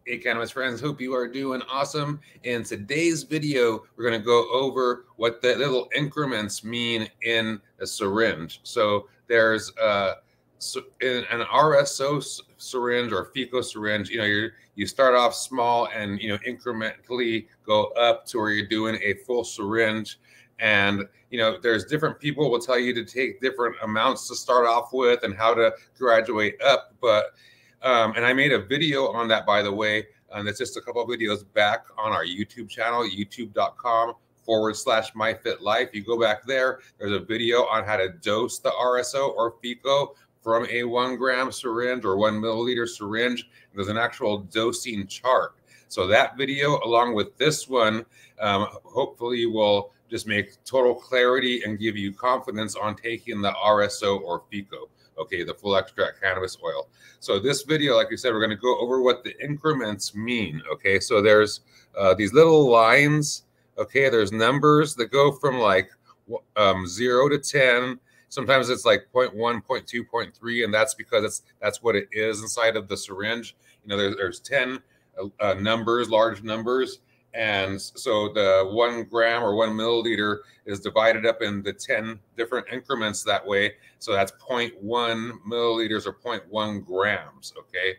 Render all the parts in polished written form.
Hey, cannabis friends, hope you are doing awesome. In today's video, we're going to go over what the little increments mean in a syringe. So there's in an RSO syringe or FECO syringe, you start off small and incrementally go up to where you're doing a full syringe. And there's different people will tell you to take different amounts to start off with and how to graduate up, but and I made a video on that, by the way. That's just a couple of videos back on our YouTube channel, youtube.com/MyFitLife. You go back there, there's a video on how to dose the RSO or FECO from a 1 gram syringe or 1 milliliter syringe. There's an actual dosing chart. So that video, along with this one, hopefully will just make total clarity and give you confidence on taking the RSO or FECO. Okay, the full extract cannabis oil. So this video, like I said, we're going to go over what the increments mean. Okay, so there's these little lines. Okay, there's numbers that go from like 0 to 10. Sometimes it's like 0.1, 0.2, 0.3, and that's because that's what it is inside of the syringe. There's 10 numbers, large numbers. And so the 1 gram or 1 milliliter is divided up into 10 different increments that way. So that's 0.1 milliliters or 0.1 grams. Okay.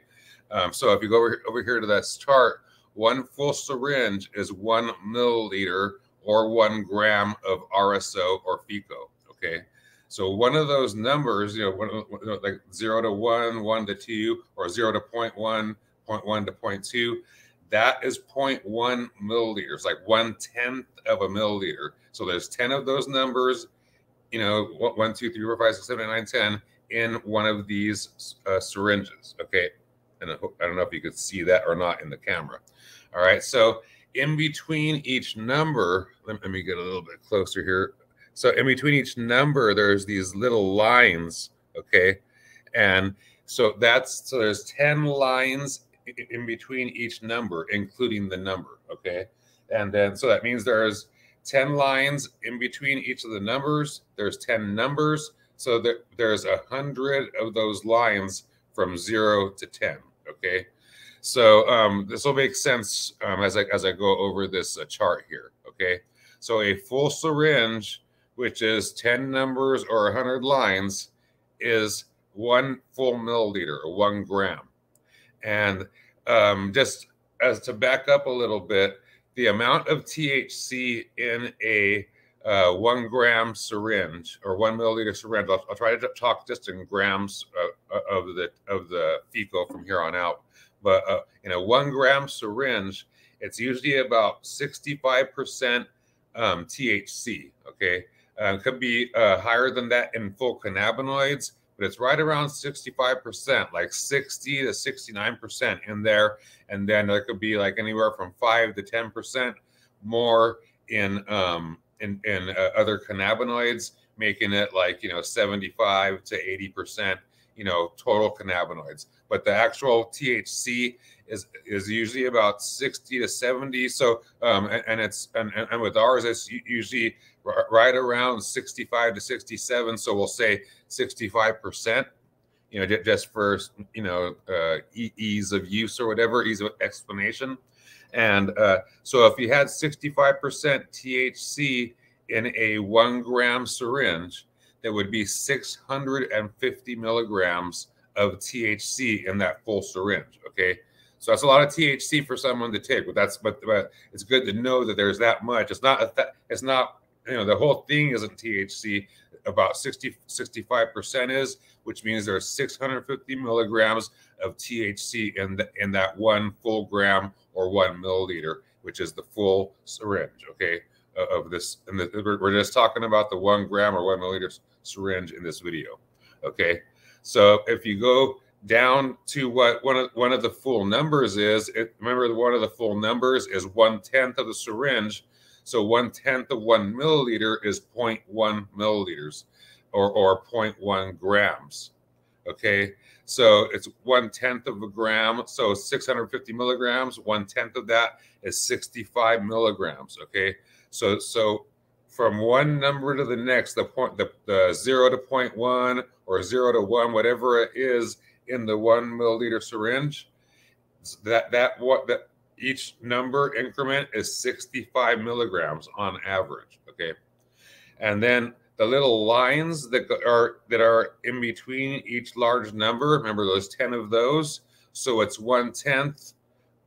So if you go over here to this chart, 1 full syringe is 1 milliliter or 1 gram of RSO or FECO. Okay. So one of those numbers, like 0 to 1, 1 to 2, or 0 to 0.1, 0.1 to 0.2, that is 0.1 milliliters, like 1/10 of a milliliter. So there's 10 of those numbers, 1, 2, 3, 4, 5, 6, 7, 8, 9, 10 in one of these syringes. Okay. And I don't know if you could see that or not in the camera. All right. So in between each number, let me get a little bit closer here. So in between each number, there's these little lines. Okay. And so there's 10 lines in between each number, including the number. Okay. And then, so that means there's 10 lines in between each of the numbers. There's 10 numbers. So there's 100 of those lines from 0 to 10. Okay. So this will make sense as I go over this chart here. Okay. So a full syringe, which is 10 numbers or 100 lines, is 1 full milliliter or 1 gram. And just as to back up a little bit, the amount of THC in a 1 gram syringe or 1 milliliter syringe, I'll try to talk just in grams of the FECO from here on out. But in a 1 gram syringe, it's usually about 65% THC. Okay, could be higher than that in full cannabinoids, but it's right around 65%, like 60 to 69% in there. And then there could be like anywhere from 5 to 10% more in other cannabinoids, making it like 75 to 80%, total cannabinoids. But the actual THC is usually about 60 to 70. So and with ours, it's usually right around 65 to 67. So we'll say 65%, just for ease of use or whatever, ease of explanation. And so if you had 65% THC in a 1 gram syringe, there would be 650 milligrams of THC in that full syringe. Okay. So that's a lot of THC for someone to take, but it's good to know that there's that much. It's not the whole thing isn't THC. About 65% is, which means there's 650 milligrams of THC in that 1 full gram or 1 milliliter, which is the full syringe. Okay, of this. And we're just talking about the 1 gram or 1 milliliter syringe in this video. Okay, so if you go down to what one of the full numbers is, remember one of the full numbers is 1/10 of the syringe. So 1/10 of 1 milliliter is 0.1 milliliters or 0.1 grams. Okay, so it's 1/10 of a gram. So 650 milligrams, 1/10 of that is 65 milligrams. Okay, so from one number to the next, the 0 to 0.1 or 0 to 1, whatever it is in the 1 milliliter syringe, That each number increment is 65 milligrams on average. Okay, and then the little lines that are in between each large number. Remember those 10 of those. So it's 1/10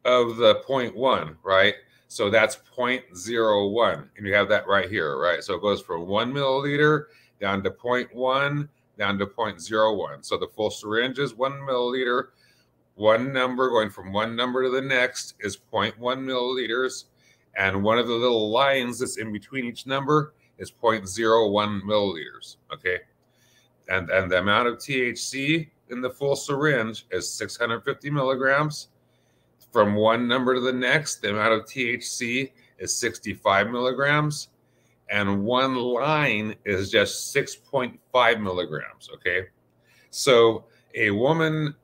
of the 0.1, right? So that's 0.01, and you have that right here, right? So it goes from 1 milliliter down to 0.1 down to 0.01. So the full syringe is 1 milliliter. One number going from one number to the next is 0.1 milliliters, and one of the little lines that's in between each number is 0.01 milliliters. Okay, and the amount of THC in the full syringe is 650 milligrams. From one number to the next, the amount of THC is 65 milligrams, and one line is just 6.5 milligrams. Okay, so a woman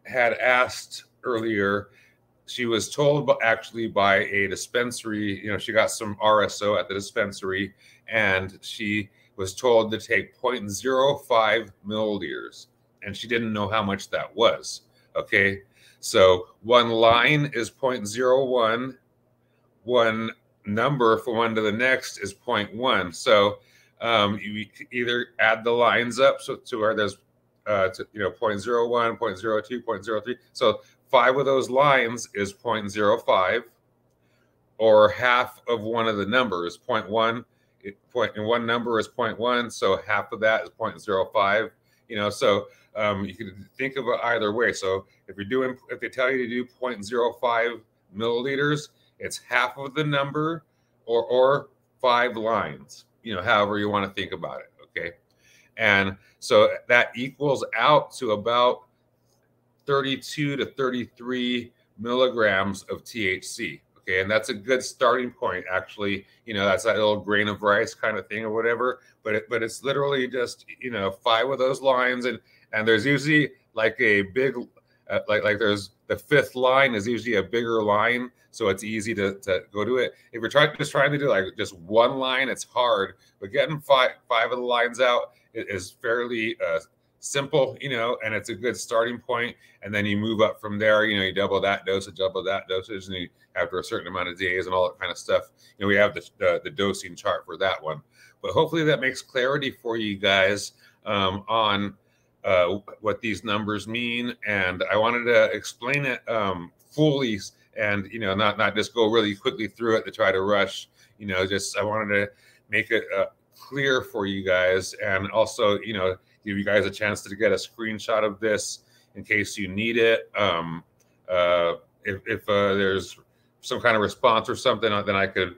had asked earlier, she was told actually by a dispensary, you know, she got some RSO at the dispensary, and she was told to take 0.05 milliliters, and she didn't know how much that was. Okay, so one line is 0.01, one number from one to the next is 0.1. So you either add the lines up so to where there's 0.01, 0.02, 0.03. So 5 of those lines is 0.05, or half of one of the numbers. 0.1, and one number is 0.1, so half of that is 0.05. You know, so you can think of it either way. So if they tell you to do 0.05 milliliters, it's half of the number or 5 lines. You know, however you want to think about it. Okay. And so that equals out to about 32 to 33 milligrams of THC. Okay, and that's a good starting point, actually. You know, that's that little grain of rice kind of thing or whatever. But it's literally just, you know, 5 of those lines, and there's usually like a big like there's the 5th line is usually a bigger line, so it's easy to go to it. If you're trying to do like just one line, it's hard. But getting five of the lines out is fairly simple, you know, and it's a good starting point. And then you move up from there. You know, you double that dosage, and you, after a certain amount of days and all that kind of stuff. You know, we have the dosing chart for that one. But hopefully that makes clarity for you guys on what these numbers mean. And I wanted to explain it fully, and you know, not just go really quickly through it to try to rush. You know, just I wanted to make it clear for you guys, and also, you know, give you guys a chance to get a screenshot of this in case you need it. If there's some kind of response or something, then I could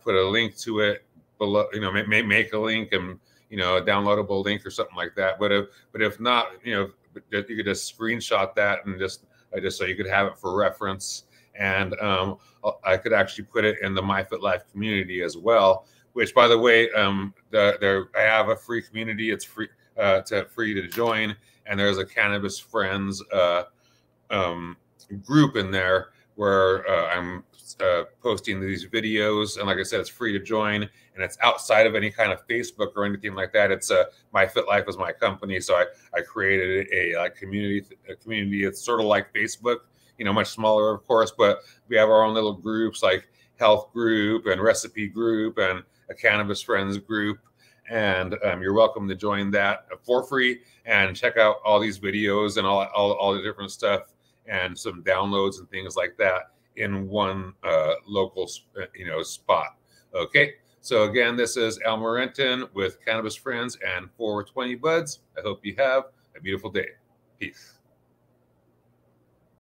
put a link to it below. You know, make a link and, you know, a downloadable link or something like that. But if not, you know, you could just screenshot that and just so you could have it for reference. And I could actually put it in the MyFitLife community as well. Which, by the way, I have a free community. It's free to join, and there's a Cannabis Friends group in there where I'm posting these videos. And like I said, it's free to join, and it's outside of any kind of Facebook or anything like that. It's MyFitLife is my company, so I created a community. It's sort of like Facebook, you know, much smaller, of course, but we have our own little groups like health group and recipe group and a Cannabis Friends group. And you're welcome to join that for free and check out all these videos and all the different stuff and some downloads and things like that in one local, you know, spot. Okay. So again, this is Elmer Renton with Cannabis Friends and 420 Buds. I hope you have a beautiful day. Peace.